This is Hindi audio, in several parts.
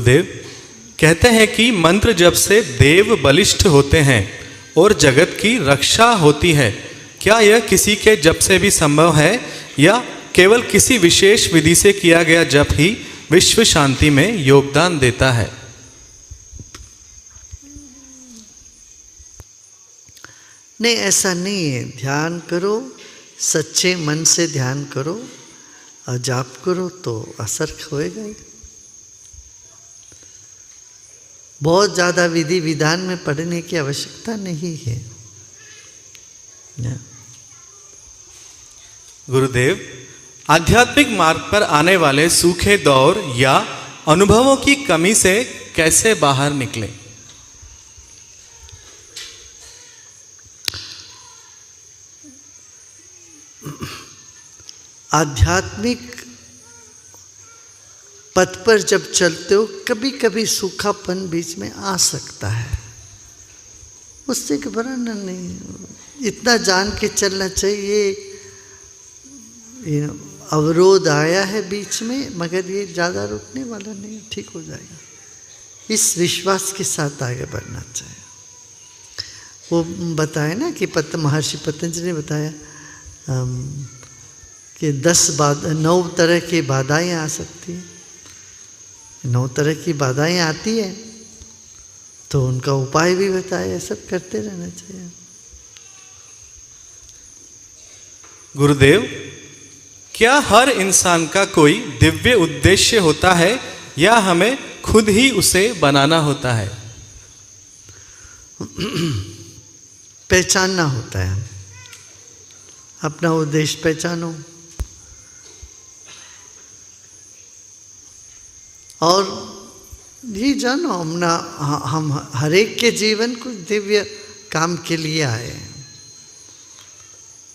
गुरुदेव, कहते हैं कि मंत्र जप से देव बलिष्ठ होते हैं और जगत की रक्षा होती है। क्या यह किसी के जप से भी संभव है या केवल किसी विशेष विधि से किया गया जप ही विश्व शांति में योगदान देता है? नहीं, ऐसा नहीं है। ध्यान करो, सच्चे मन से ध्यान करो और जाप करो तो असर होएगा ही। बहुत ज़्यादा विधि विधान में पढ़ने की आवश्यकता नहीं है। गुरुदेव, आध्यात्मिक मार्ग पर आने वाले सूखे दौर या अनुभवों की कमी से कैसे बाहर निकलें? आध्यात्मिक पथ पर जब चलते हो कभी कभी सूखापन बीच में आ सकता है, उससे घबराना नहीं। इतना जान के चलना चाहिए ये अवरोध आया है बीच में, मगर ये ज़्यादा रुकने वाला नहीं, ठीक हो जाएगा। इस विश्वास के साथ आगे बढ़ना चाहिए। वो बताया ना कि महर्षि पतंजलि ने बताया कि 9 तरह की बाधाएं आ सकती हैं। 9 तरह की बाधाएं आती है तो उनका उपाय भी बताया। सब करते रहना चाहिए। गुरुदेव, क्या हर इंसान का कोई दिव्य उद्देश्य होता है या हमें खुद ही उसे बनाना होता है? पहचानना होता है। अपना उद्देश्य पहचानो और ये जानो हम हर एक के जीवन कुछ दिव्य काम के लिए आए हैं।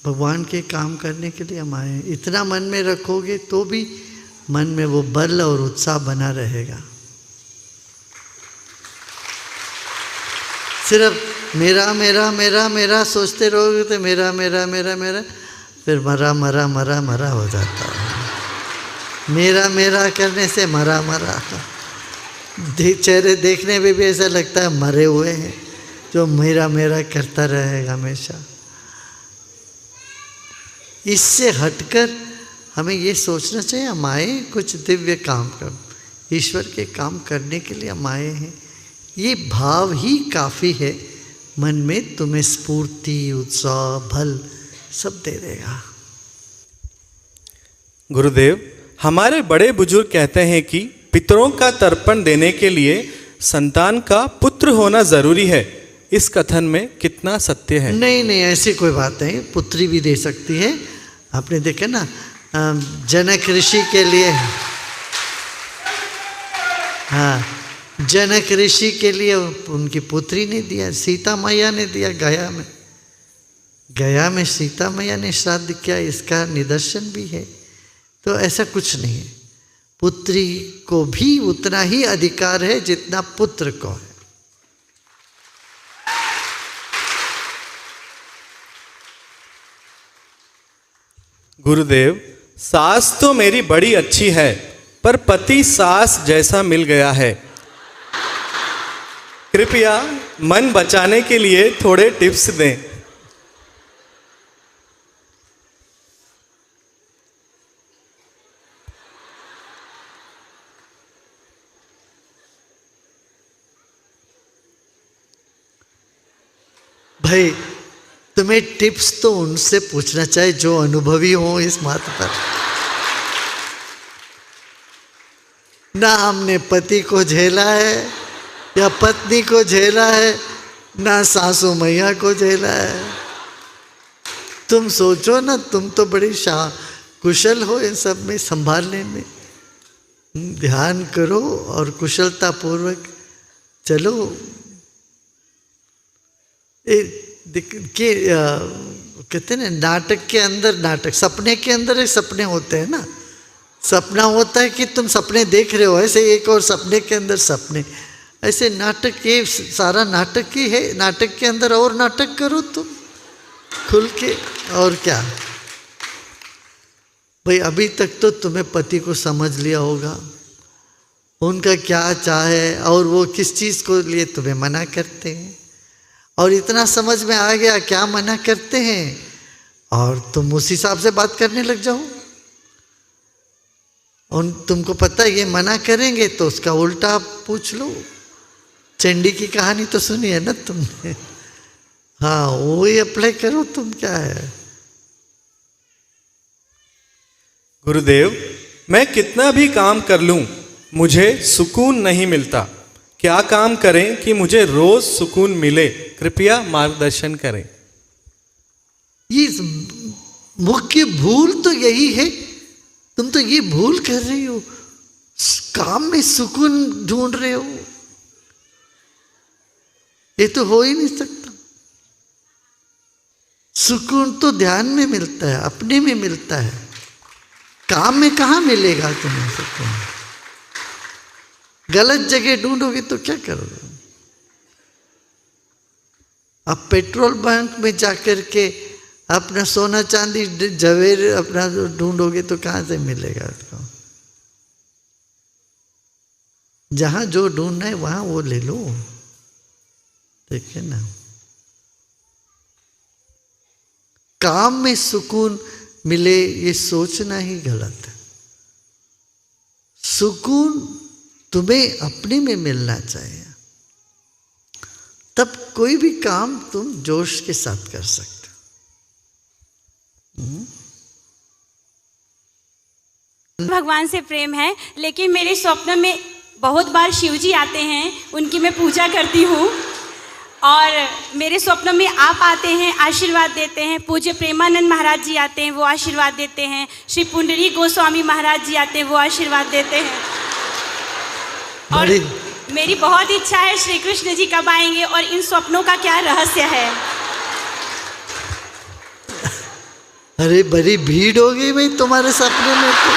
भगवान के काम करने के लिए हम आए हैं। इतना मन में रखोगे तो भी मन में वो बल और उत्साह बना रहेगा। सिर्फ मेरा मेरा मेरा मेरा सोचते रहोगे तो मेरा मेरा मेरा मेरा फिर मरा मरा मरा मरा हो जाता है। मेरा मेरा करने से मरा मरा चेहरे देखने में भी ऐसा लगता है मरे हुए हैं, जो मेरा मेरा करता रहेगा हमेशा। इससे हटकर हमें ये सोचना चाहिए हम आए कुछ दिव्य काम कर, ईश्वर के काम करने के लिए हम आए हैं। ये भाव ही काफ़ी है, मन में तुम्हें स्फूर्ति, उत्साह, बल सब दे देगा। गुरुदेव, हमारे बड़े बुजुर्ग कहते हैं कि पितरों का तर्पण देने के लिए संतान का पुत्र होना जरूरी है। इस कथन में कितना सत्य है? नहीं नहीं, ऐसी कोई बात नहीं। पुत्री भी दे सकती है। आपने देखा ना जनक ऋषि के लिए, हाँ, जनक ऋषि के लिए उनकी पुत्री ने दिया, सीता मैया ने दिया गया में। गया में सीता मैया ने श्राद्ध किया, इसका निदर्शन भी है। तो ऐसा कुछ नहीं है। पुत्री को भी उतना ही अधिकार है जितना पुत्र को है। गुरुदेव, सास तो मेरी बड़ी अच्छी है पर पति सास जैसा मिल गया है। कृपया मन बचाने के लिए थोड़े टिप्स दें। भाई, तुम्हें टिप्स तो उनसे पूछना चाहिए जो अनुभवी हो इस बात पर। ना हमने पति को झेला है या पत्नी को झेला है, ना सासू मैया को झेला है। तुम सोचो ना, तुम तो बड़ी कुशल हो इन सब में संभालने में। ध्यान करो और कुशलता पूर्वक चलो। कहते हैं नाटक के अंदर नाटक, सपने के अंदर एक सपने होते हैं ना। सपना होता है कि तुम सपने देख रहे हो, ऐसे एक और सपने के अंदर सपने। ऐसे नाटक, ये सारा नाटक ही है। नाटक के अंदर और नाटक करो तुम खुल के। और क्या भाई, अभी तक तो तुम्हें पति को समझ लिया होगा, उनका क्या चाहे और वो किस चीज़ को लिए तुम्हें मना करते हैं, और इतना समझ में आ गया क्या मना करते हैं, और तुम उस हिसाब से बात करने लग जाओ। और तुमको पता है ये मना करेंगे तो उसका उल्टा आप पूछ लो। चंडी की कहानी तो सुनी है ना तुमने, हाँ वो ही अप्लाई करो, तुम क्या है। गुरुदेव, मैं कितना भी काम कर लूं मुझे सुकून नहीं मिलता। क्या काम करें कि मुझे रोज सुकून मिले? कृपया मार्गदर्शन करें। ये मुख्य भूल तो यही है, तुम तो ये भूल कर रही हो, काम में सुकून ढूंढ रहे हो। ये तो हो ही नहीं सकता। सुकून तो ध्यान में मिलता है, अपने में मिलता है, काम में कहाँ मिलेगा तुम्हें सुकून। गलत जगह ढूंढोगे तो क्या करोगे। अब पेट्रोल पंप में जाकर के अपना सोना चांदी जवेर अपना ढूंढोगे तो कहाँ से मिलेगा उसको। जहां जो ढूंढना है वहां वो ले लो, ठीक है ना। काम में सुकून मिले ये सोचना ही गलत है। सुकून तुम्हें अपने में मिलना चाहिए, तब कोई भी काम तुम जोश के साथ कर सकते हो। भगवान से प्रेम है, लेकिन मेरे स्वप्न में बहुत बार शिव जी आते हैं, उनकी मैं पूजा करती हूँ। और मेरे स्वप्न में आप आते हैं, आशीर्वाद देते हैं। पूज्य प्रेमानंद महाराज जी आते हैं, वो आशीर्वाद देते हैं। श्री पुंडरी गोस्वामी महाराज जी आते हैं, वो आशीर्वाद देते हैं। और मेरी बहुत इच्छा है श्री कृष्ण जी कब आएंगे और इन स्वप्नों का क्या रहस्य है। अरे बड़ी भीड़ हो गई भाई तुम्हारे सपने में तो।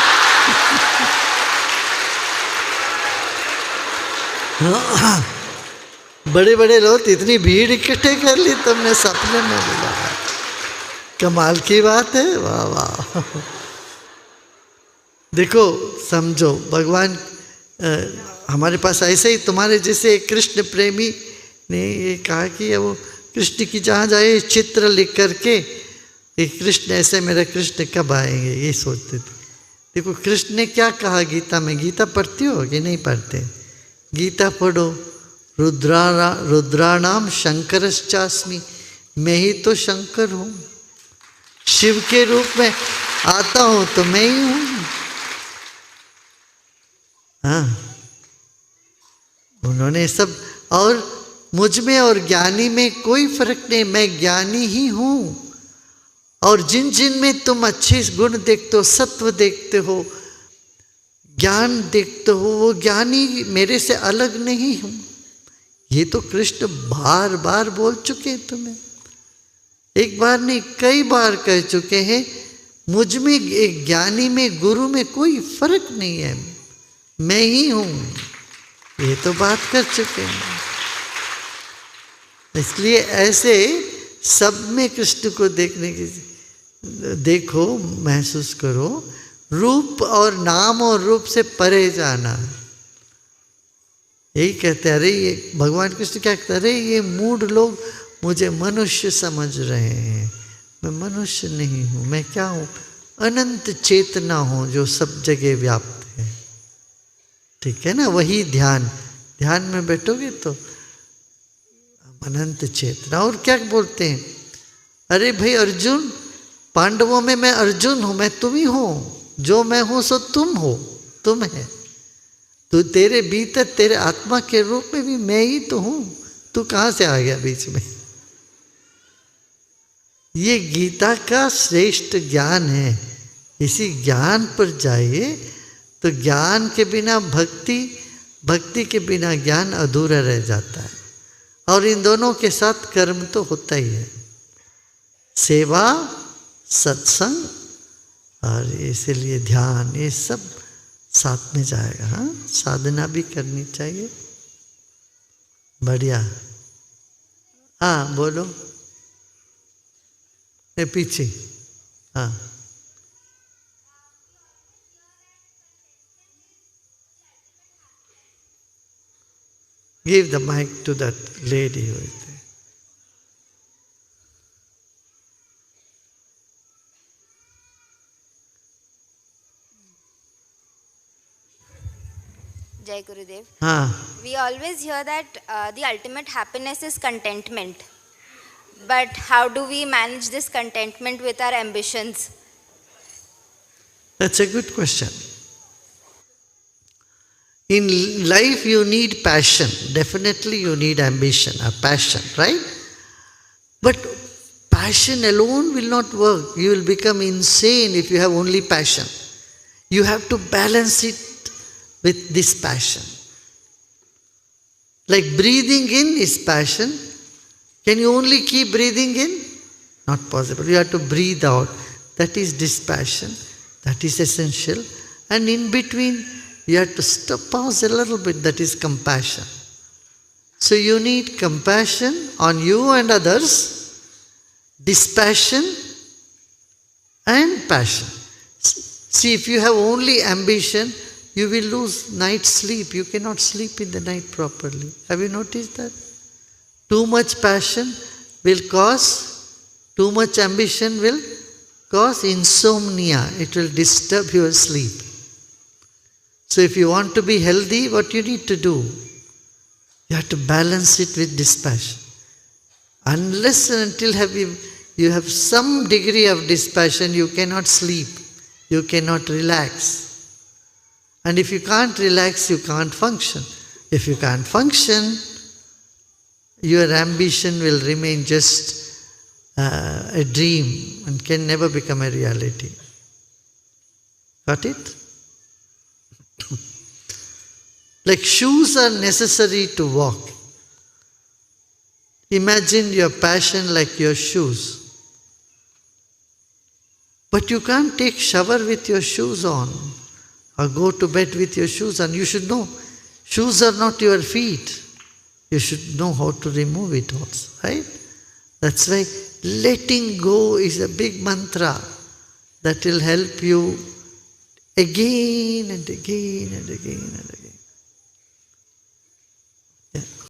बड़े बड़े लोग इतनी भीड़ इकट्ठे कर ली तुमने सपने में बोला, कमाल की बात है, वाह वाह। देखो समझो, भगवान हमारे पास ऐसे ही तुम्हारे जैसे एक कृष्ण प्रेमी ने ये कहा कि वो कृष्ण की जहाँ जाए चित्र लिख करके कृष्ण ऐसे मेरा कृष्ण कब आएंगे ये सोचते थे। देखो कृष्ण ने क्या कहा गीता में, गीता पढ़ती हो कि नहीं पढ़ते? गीता पढ़ो। रुद्राणाम शंकरश्चास्मि, मैं ही तो शंकर हूँ, शिव के रूप में आता हूँ तो मैं ही हूँ। हाँ उन्होंने सब, और मुझ में और ज्ञानी में कोई फर्क नहीं, मैं ज्ञानी ही हूँ। और जिन जिन में तुम अच्छे गुण देखते हो, सत्व देखते हो, ज्ञान देखते हो, वो ज्ञानी मेरे से अलग नहीं हूँ। ये तो कृष्ण बार बार बोल चुके हैं तुम्हें, एक बार नहीं कई बार कह चुके हैं। मुझ में, एक ज्ञानी में, गुरु में कोई फर्क नहीं है, मैं ही हूँ, ये तो बात कर चुके हैं। इसलिए ऐसे सब में कृष्ण को देखने की, देखो, महसूस करो। रूप और नाम और रूप से परे जाना, यही कहते हैं। अरे ये भगवान कृष्ण क्या कहते हैं? अरे ये मूढ़ लोग मुझे मनुष्य समझ रहे हैं, मैं मनुष्य नहीं हूँ। मैं क्या हूँ? अनंत चेतना हूँ जो सब जगह व्याप्त है, ठीक है ना। वही ध्यान, ध्यान में बैठोगे तो अनंत चेतना। और क्या बोलते हैं? अरे भाई अर्जुन, पांडवों में मैं अर्जुन हूँ, मैं तुम ही हूँ, जो मैं हूँ सो तुम हो, तुम है। तो तेरे भीतर, तेरे आत्मा के रूप में भी मैं ही तो हूँ, तू कहाँ से आ गया बीच में? ये गीता का श्रेष्ठ ज्ञान है। इसी ज्ञान पर जाइए तो ज्ञान के बिना भक्ति, भक्ति के बिना ज्ञान अधूरा रह जाता है। और इन दोनों के साथ कर्म तो होता ही है, सेवा, सत्संग और इसीलिए ध्यान, ये सब साथ में जाएगा। हाँ, साधना भी करनी चाहिए। बढ़िया। हाँ बोलो, पीछे। हाँ Give the mic to that lady who is there. Jai Gurudev. Ah, We always hear that the ultimate happiness is contentment. But how do we manage this contentment with our ambitions? that's a good question. In life, you need passion. Definitely, you need ambition or passion, right? But passion alone will not work. You will become insane if you have only passion. You have to balance it with this passion. Like breathing in is passion. Can you only keep breathing in? Not possible. You have to breathe out. That is dispassion. That is essential. And in between, you have to stop, pause a little bit. That is compassion. So you need compassion on you and others, dispassion and passion. See, if you have only ambition, you will lose night sleep. You cannot sleep in the night properly. Have you noticed that? Too much passion will cause, too much ambition will cause insomnia. It will disturb your sleep. So if you want to be healthy, what you need to do? You have to balance it with dispassion. Unless and until you have some degree of dispassion, you cannot sleep. You cannot relax. And if you can't relax, you can't function. If you can't function, your ambition will remain just a dream and can never become a reality. Got it? Like shoes are necessary to walk. Imagine your passion like your shoes. But you can't take shower with your shoes on or go to bed with your shoes on. You should know, shoes are not your feet. You should know how to remove it also, right? That's why letting go is a big mantra that will help you again and again and again and again.